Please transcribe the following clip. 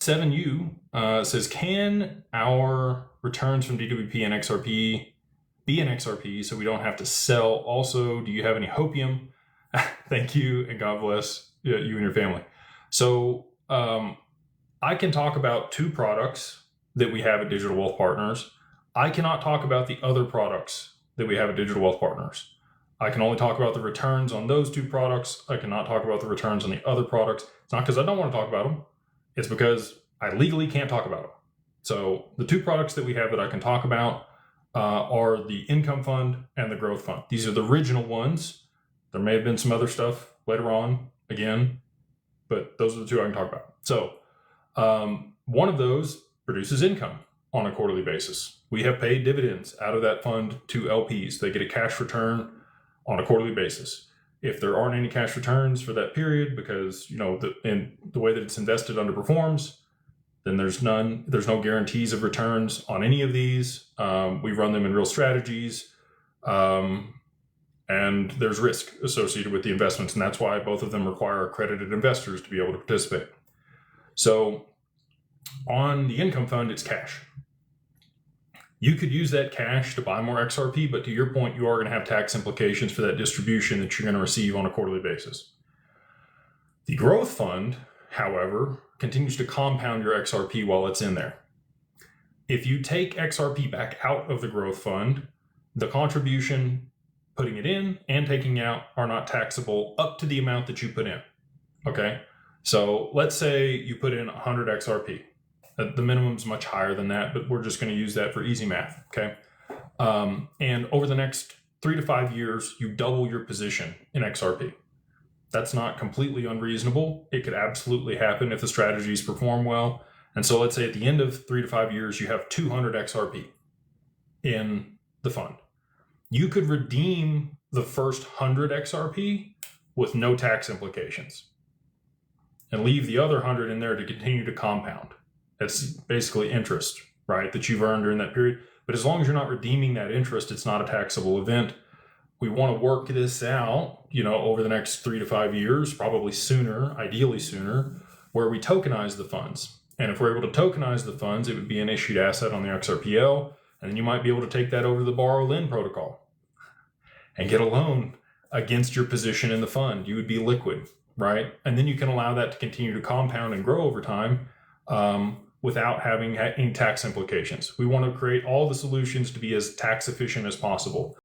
7U says, can our returns from DWP and XRP be an XRP so we don't have to sell? Also, do you have any hopium? Thank you, and God bless you and your family. So I can talk about two products that we have at Digital Wealth Partners. I cannot talk about the other products that we have at Digital Wealth Partners. I can only talk about the returns on those two products. I cannot talk about the returns on the other products. It's not because I don't want to talk about them. It's because I legally can't talk about them. So the two products that we have that I can talk about are the income fund and the growth fund. These are the original ones. There may have been some other stuff later on, again, but those are the two I can talk about. So one of those produces income on a quarterly basis. We have paid dividends out of that fund to LPs. They get a cash return on a quarterly basis. If there aren't any cash returns for that period because the way that it's invested underperforms, then there's no guarantees of returns on any of these. We run them in real strategies, and there's risk associated with the investments, and that's why both of them require accredited investors to be able to participate. So on the income fund, it's cash. You could use that cash to buy more XRP, but to your point, you are going to have tax implications for that distribution that you're going to receive on a quarterly basis. The growth fund, however, continues to compound your XRP while it's in there. If you take XRP back out of the growth fund, the contribution, putting it in and taking out, are not taxable up to the amount that you put in. Okay? So let's say you put in 100 XRP. The minimum is much higher than that, but we're just going to use that for easy math, okay? And over the next 3 to 5 years, you double your position in XRP. That's not completely unreasonable. It could absolutely happen if the strategies perform well. And so let's say at the end of 3 to 5 years, you have 200 XRP in the fund. You could redeem the first 100 XRP with no tax implications and leave the other 100 in there to continue to compound. That's basically interest, right, that you've earned during that period. But as long as you're not redeeming that interest, it's not a taxable event. We want to work this out, over the next 3 to 5 years, probably sooner, ideally sooner, where we tokenize the funds. And if we're able to tokenize the funds, it would be an issued asset on the XRPL, and then you might be able to take that over to the borrow-lend protocol and get a loan against your position in the fund. You would be liquid, right? And then you can allow that to continue to compound and grow over time, without having any tax implications. We want to create all the solutions to be as tax efficient as possible.